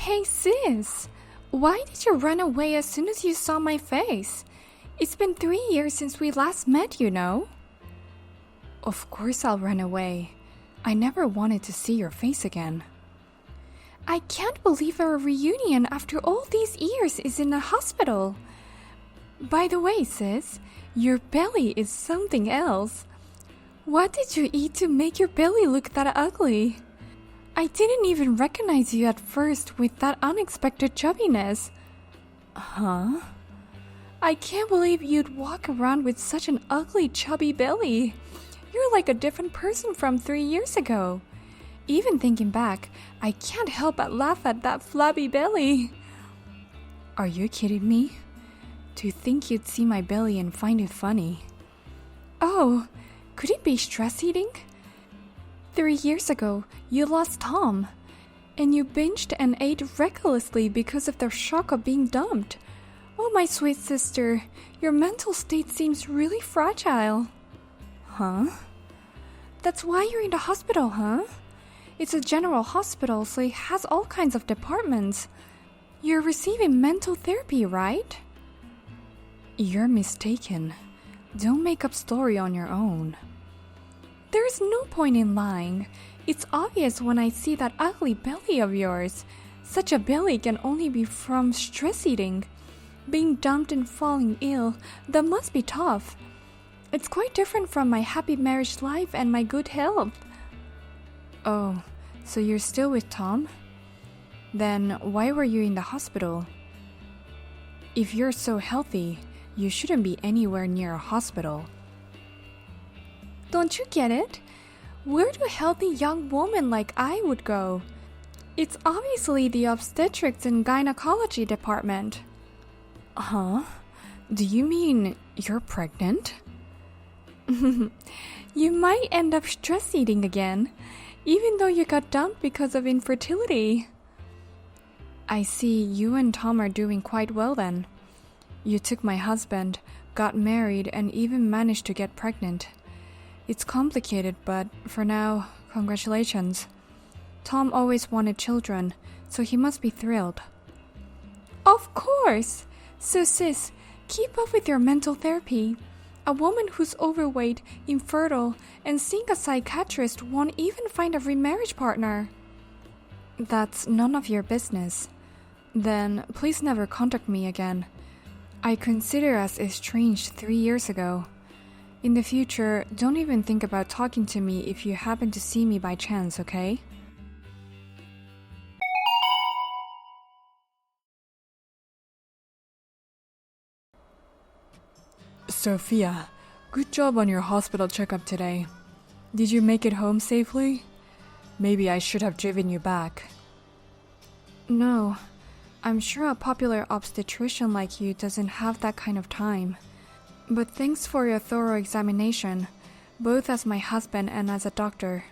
Hey sis, why did you run away as soon as you saw my face? It's been 3 years since we last met, you know. Of course I'll run away. I never wanted to see your face again. I can't believe our reunion after all these years is in a hospital. By the way, sis, your belly is something else. What did you eat to make your belly look that ugly? I didn't even recognize you at first with that unexpected chubbiness. Huh? I can't believe you'd walk around with such an ugly chubby belly. You're like a different person from 3 years ago. Even thinking back, I can't help but laugh at that flabby belly. Are you kidding me? To think you'd see my belly and find it funny. Oh, could it be stress eating? 3 years ago, you lost Tom, and you binged and ate recklessly because of the shock of being dumped. Oh, my sweet sister, your mental state seems really fragile. Huh? That's why you're in the hospital, huh? It's a general hospital, so it has all kinds of departments. You're receiving mental therapy, right? You're mistaken. Don't make up story on your own. There's no point in lying. It's obvious when I see that ugly belly of yours. Such a belly can only be from stress eating. Being dumped and falling ill, that must be tough. It's quite different from my happy marriage life and my good health. Oh, so you're still with Tom? Then why were you in the hospital? If you're so healthy, you shouldn't be anywhere near a hospital. Don't you get it? Where do healthy young women like I would go? It's obviously the obstetrics and gynecology department. Huh? Do you mean you're pregnant? You might end up stress eating again, even though you got dumped because of infertility. I see you and Tom are doing quite well then. You took my husband, got married, and even managed to get pregnant. It's complicated, but for now, congratulations. Tom always wanted children, so he must be thrilled. Of course! So sis, keep up with your mental therapy. A woman who's overweight, infertile, and seeing a psychiatrist won't even find a remarriage partner. That's none of your business. Then please never contact me again. I consider us estranged 3 years ago. In the future, don't even think about talking to me if you happen to see me by chance, okay? Sophia, good job on your hospital checkup today. Did you make it home safely? Maybe I should have driven you back. No, I'm sure a popular obstetrician like you doesn't have that kind of time. But thanks for your thorough examination, both as my husband and as a doctor.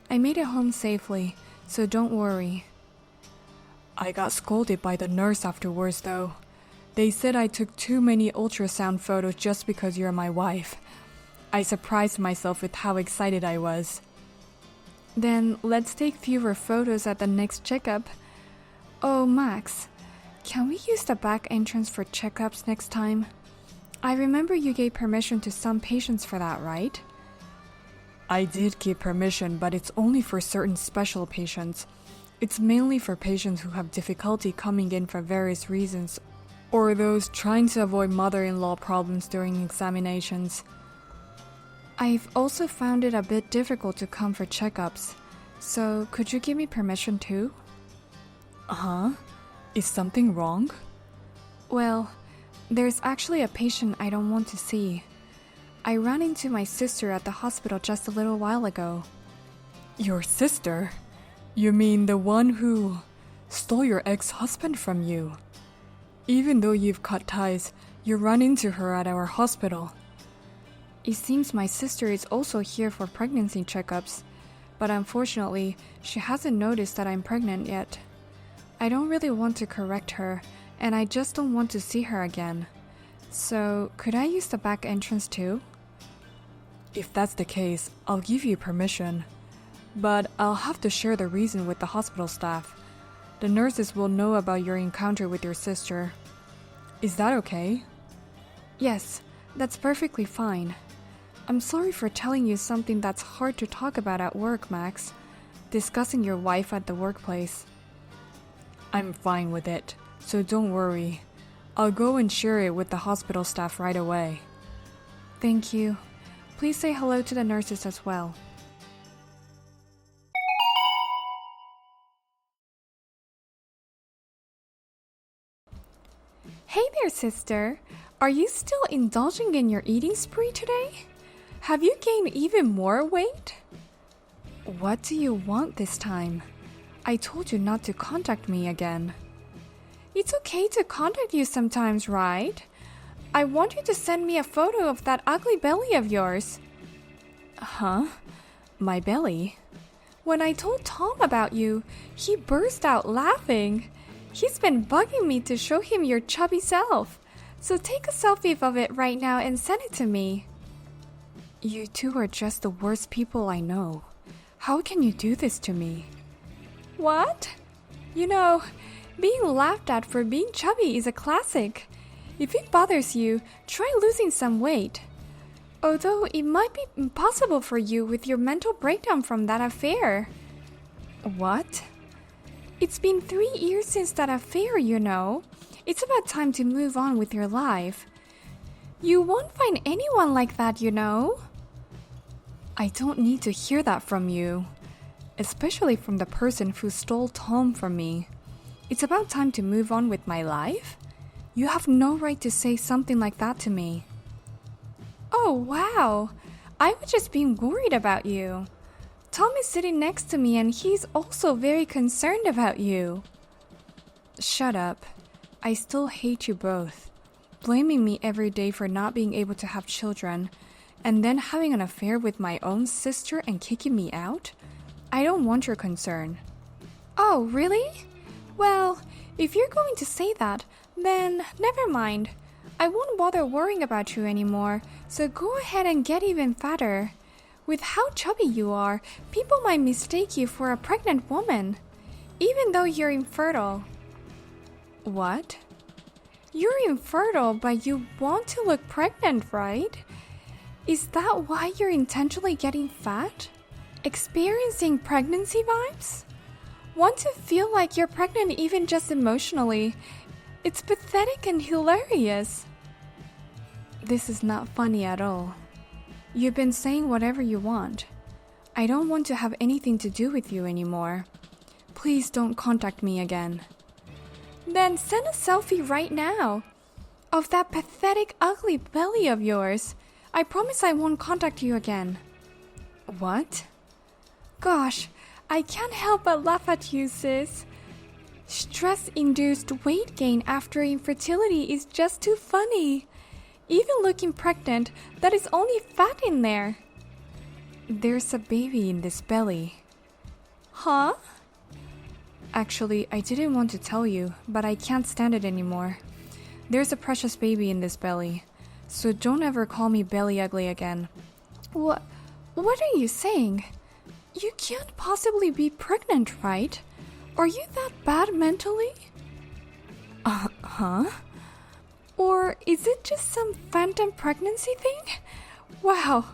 I made it home safely, so don't worry. I got scolded by the nurse afterwards though. They said I took too many ultrasound photos just because you're my wife. I surprised myself with how excited I was. Then let's take fewer photos at the next checkup. Oh, Max, can we use the back entrance for checkups next time? I remember you gave permission to some patients for that, right? I did give permission, but it's only for certain special patients. It's mainly for patients who have difficulty coming in for various reasons, or those trying to avoid mother-in-law problems during examinations. I've also found it a bit difficult to come for checkups, so could you give me permission too? Huh? Is something wrong? Well, there's actually a patient I don't want to see. I ran into my sister at the hospital just a little while ago. Your sister? You mean the one who stole your ex-husband from you? Even though you've cut ties, you run into her at our hospital. It seems my sister is also here for pregnancy checkups, but unfortunately, she hasn't noticed that I'm pregnant yet. I don't really want to correct her, and I just don't want to see her again. So, could I use the back entrance too? If that's the case, I'll give you permission. But I'll have to share the reason with the hospital staff. The nurses will know about your encounter with your sister. Is that okay? Yes, that's perfectly fine. I'm sorry for telling you something that's hard to talk about at work, Max. Discussing your wife at the workplace. I'm fine with it, so don't worry. I'll go and share it with the hospital staff right away. Thank you. Please say hello to the nurses as well. Hey there, sister. Are you still indulging in your eating spree today? Have you gained even more weight? What do you want this time? I told you not to contact me again. It's okay to contact you sometimes, right? I want you to send me a photo of that ugly belly of yours. Huh? My belly? When I told Tom about you, he burst out laughing. He's been bugging me to show him your chubby self. So take a selfie of it right now and send it to me. You two are just the worst people I know. How can you do this to me? What? You know, being laughed at for being chubby is a classic. If it bothers you, try losing some weight. Although it might be impossible for you with your mental breakdown from that affair. What? It's been 3 years since that affair, you know. It's about time to move on with your life. You won't find anyone like that, you know. I don't need to hear that from you. Especially from the person who stole Tom from me. It's about time to move on with my life? You have no right to say something like that to me. Oh, wow. I was just being worried about you. Tom is sitting next to me and he's also very concerned about you. Shut up. I still hate you both. Blaming me every day for not being able to have children, and then having an affair with my own sister and kicking me out? I don't want your concern. Oh, really? Well, if you're going to say that, then never mind. I won't bother worrying about you anymore, so go ahead and get even fatter. With how chubby you are, people might mistake you for a pregnant woman, even though you're infertile. What? You're infertile, but you want to look pregnant, right? Is that why you're intentionally getting fat? Experiencing pregnancy vibes? Want to feel like you're pregnant even just emotionally? It's pathetic and hilarious. This is not funny at all. You've been saying whatever you want. I don't want to have anything to do with you anymore. Please don't contact me again. Then send a selfie right now of that pathetic, ugly belly of yours. I promise I won't contact you again. What? Gosh, I can't help but laugh at you, sis. Stress-induced weight gain after infertility is just too funny. Even looking pregnant, that is only fat in there. There's a baby in this belly. Huh? Actually, I didn't want to tell you, but I can't stand it anymore. There's a precious baby in this belly, so don't ever call me belly ugly again. What are you saying? You can't possibly be pregnant, right? Are you that bad mentally? Huh? Or is it just some phantom pregnancy thing? Wow,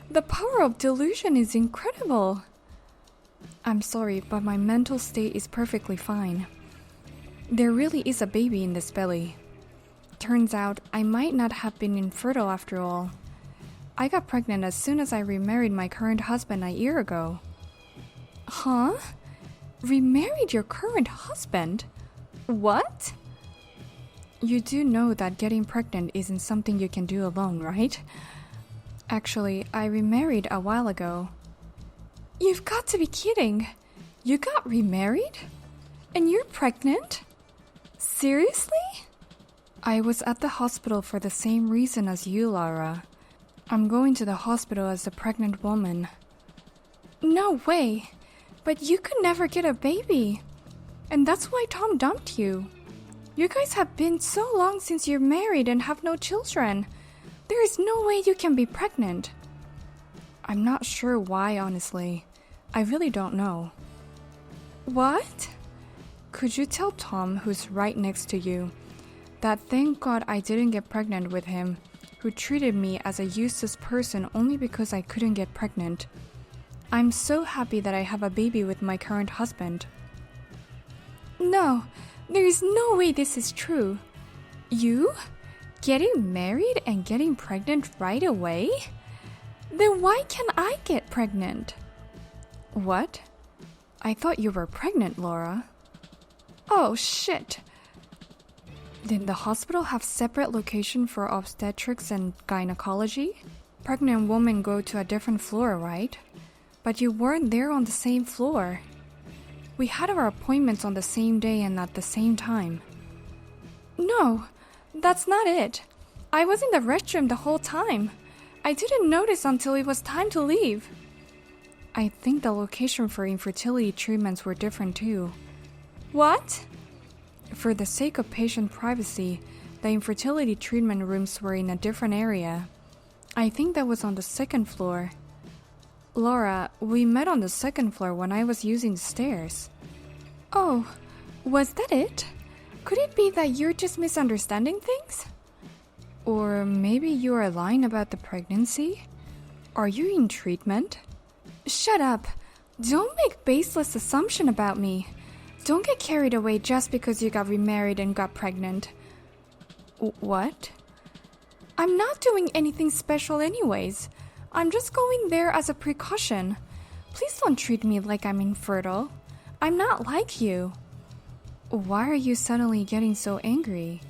the power of delusion is incredible. I'm sorry, but my mental state is perfectly fine. There really is a baby in this belly. Turns out I might not have been infertile after all. I got pregnant as soon as I remarried my current husband a year ago. Huh? Remarried your current husband? What? You do know that getting pregnant isn't something you can do alone, right? Actually, I remarried a while ago. You've got to be kidding. You got remarried? And you're pregnant? Seriously? I was at the hospital for the same reason as you, Lara. I'm going to the hospital as a pregnant woman. No way. But you could never get a baby. And that's why Tom dumped you. You guys have been so long since you're married and have no children. There is no way you can be pregnant. I'm not sure why, honestly. I really don't know. What? could you tell Tom, who's right next to you, that thank God I didn't get pregnant with him, who treated me as a useless person only because I couldn't get pregnant. I'm so happy that I have a baby with my current husband. No, there is no way this is true. You? Getting married and getting pregnant right away? Then why can't I get pregnant? What? I thought you were pregnant, Laura. Oh, shit. Did the hospital have separate location for obstetrics and gynecology? Pregnant women go to a different floor, right? But you weren't there on the same floor. We had our appointments on the same day and at the same time. No, that's not it. I was in the restroom the whole time. I didn't notice until it was time to leave. I think the location for infertility treatments were different too. What? For the sake of patient privacy, the infertility treatment rooms were in a different area. I think that was on the second floor. Laura, we met on the second floor when I was using the stairs. Oh, was that it? Could it be that you're just misunderstanding things? Or maybe you are lying about the pregnancy? Are you in treatment? Shut up. Don't make baseless assumption about me. Don't get carried away just because you got remarried and got pregnant. What? I'm not doing anything special anyways. I'm just going there as a precaution. Please don't treat me like I'm infertile. I'm not like you. Why are you suddenly getting so angry?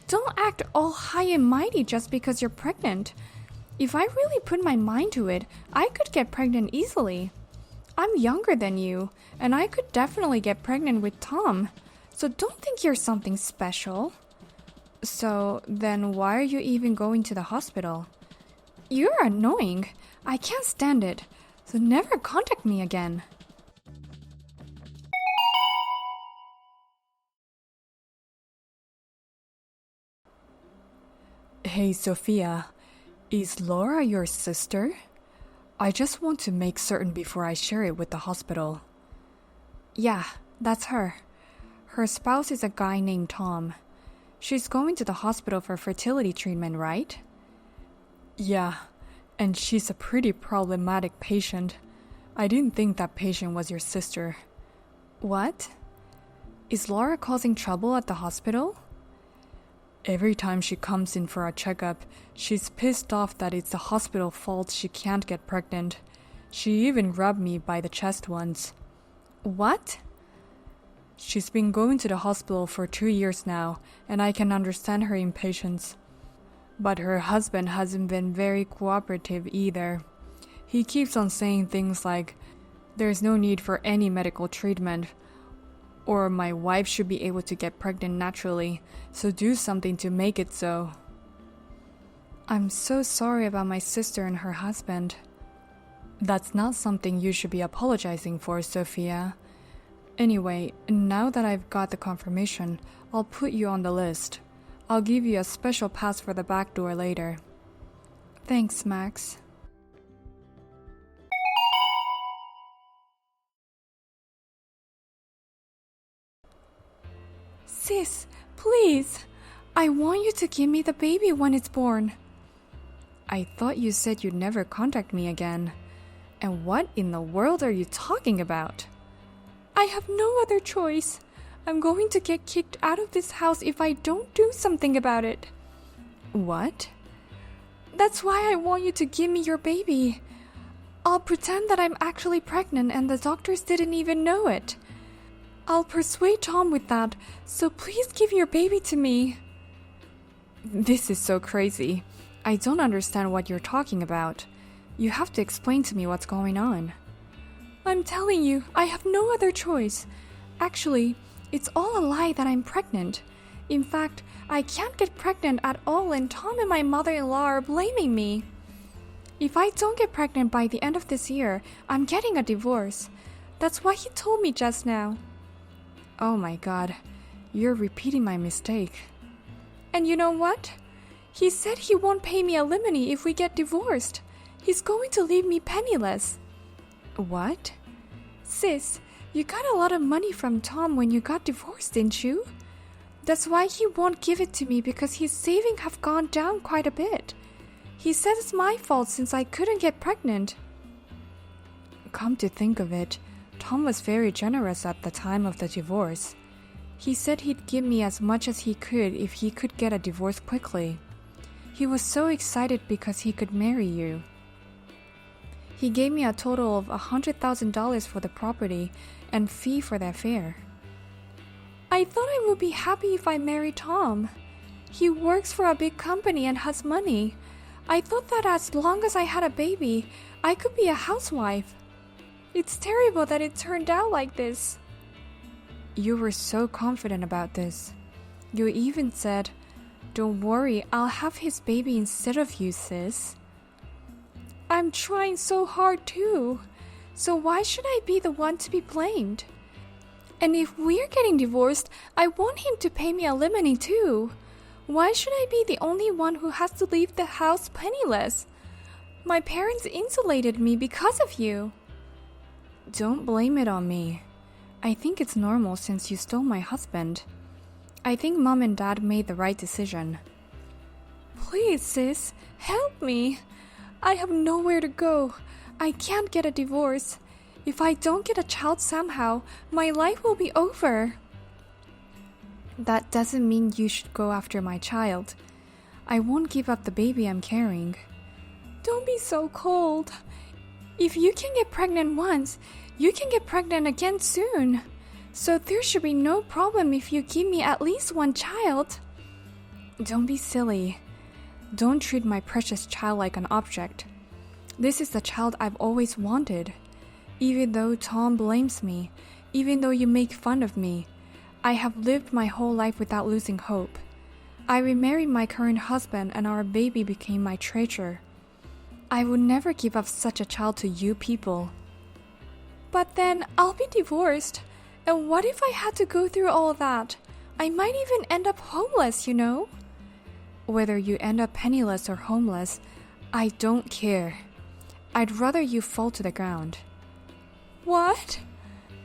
Don't act all high and mighty just because you're pregnant. If I really put my mind to it, I could get pregnant easily. I'm younger than you, and I could definitely get pregnant with Tom. So don't think you're something special. So then why are you even going to the hospital? You're annoying. I can't stand it. So never contact me again. Hey, Sophia. Is Laura your sister? I just want to make certain before I share it with the hospital. Yeah, that's her. Her spouse is a guy named Tom. She's going to the hospital for fertility treatment, right? Yeah, and she's a pretty problematic patient. I didn't think that patient was your sister. What? Is Laura causing trouble at the hospital? Every time she comes in for a checkup, she's pissed off that it's the hospital fault she can't get pregnant. She even rubbed me by the chest once. What? She's been going to the hospital for 2 years now, and I can understand her impatience. But her husband hasn't been very cooperative either. He keeps on saying things like, "There's no need for any medical treatment," or "My wife should be able to get pregnant naturally, so do something to make it so." I'm so sorry about my sister and her husband. That's not something you should be apologizing for, Sophia. Anyway, now that I've got the confirmation, I'll put you on the list. I'll give you a special pass for the back door later. Thanks, Max. Sis, please. I want you to give me the baby when it's born. I thought you said you'd never contact me again. And what in the world are you talking about? I have no other choice. I'm going to get kicked out of this house if I don't do something about it. What? That's why I want you to give me your baby. I'll pretend that I'm actually pregnant and the doctors didn't even know it. I'll persuade Tom with that, so please give your baby to me. This is so crazy. I don't understand what you're talking about. You have to explain to me what's going on. I'm telling you, I have no other choice. Actually, it's all a lie that I'm pregnant. In fact, I can't get pregnant at all and Tom and my mother-in-law are blaming me. If I don't get pregnant by the end of this year, I'm getting a divorce. That's what he told me just now. Oh my God, you're repeating my mistake. And you know what? He said he won't pay me alimony if we get divorced. He's going to leave me penniless. What? Sis, You got a lot of money from Tom when you got divorced, didn't you? That's why he won't give it to me, because his savings have gone down quite a bit. He said it's my fault since I couldn't get pregnant. Come to think of it, Tom was very generous at the time of the divorce. He said he'd give me as much as he could if he could get a divorce quickly. He was so excited because he could marry you. He gave me a total of $100,000 for the property and fee for the affair. I thought I would be happy if I married Tom. He works for a big company and has money. I thought that as long as I had a baby, I could be a housewife. It's terrible that it turned out like this. You were so confident about this. You even said, "Don't worry, I'll have his baby instead of you, sis." I'm trying so hard too. So why should I be the one to be blamed? And if we're getting divorced, I want him to pay me alimony too. Why should I be the only one who has to leave the house penniless? My parents insulated me because of you. Don't blame it on me. I think it's normal since you stole my husband. I think Mom and Dad made the right decision. Please, sis, help me. I have nowhere to go. I can't get a divorce. If I don't get a child somehow, my life will be over. That doesn't mean you should go after my child. I won't give up the baby I'm carrying. Don't be so cold. If you can get pregnant once, you can get pregnant again soon. So there should be no problem if you give me at least one child. Don't be silly. Don't treat my precious child like an object. This is the child I've always wanted. Even though Tom blames me, even though you make fun of me, I have lived my whole life without losing hope. I remarried my current husband and our baby became my treasure. I would never give up such a child to you people. But then I'll be divorced. And what if I had to go through all that? I might even end up homeless, you know? Whether you end up penniless or homeless, I don't care. I'd rather you fall to the ground. What?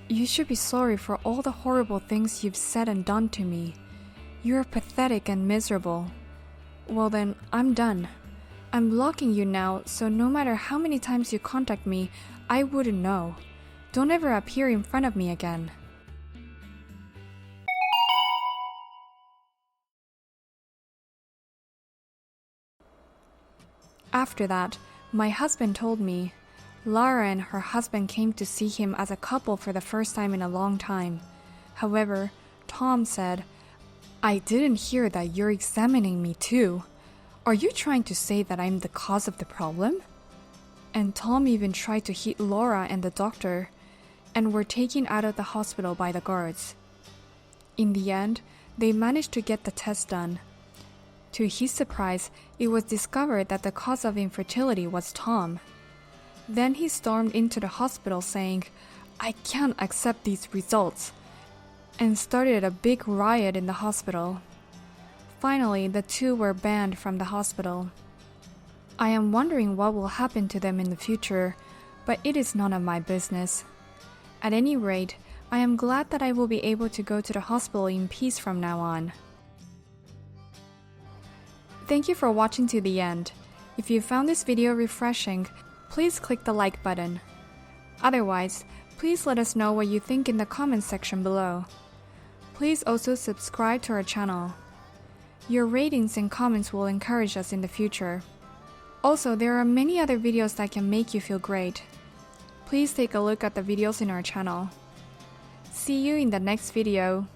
You should be sorry for all the horrible things you've said and done to me. You're pathetic and miserable. Well then, I'm done. I'm blocking you now, so no matter how many times you contact me, I wouldn't know. Don't ever appear in front of me again. After that, my husband told me, Lara and her husband came to see him as a couple for the first time in a long time. However, Tom said, "I didn't hear that you're examining me too. Are you trying to say that I'm the cause of the problem?" And Tom even tried to hit Laura and the doctor, and were taken out of the hospital by the guards. In the end, they managed to get the test done. To his surprise, it was discovered that the cause of infertility was Tom. Then he stormed into the hospital saying, "I can't accept these results," and started a big riot in the hospital. Finally, the two were banned from the hospital. I am wondering what will happen to them in the future, but it is none of my business. At any rate, I am glad that I will be able to go to the hospital in peace from now on. Thank you for watching to the end. If you found this video refreshing, please click the like button. Otherwise, please let us know what you think in the comments section below. Please also subscribe to our channel. Your ratings and comments will encourage us in the future. Also, there are many other videos that can make you feel great. Please take a look at the videos in our channel. See you in the next video.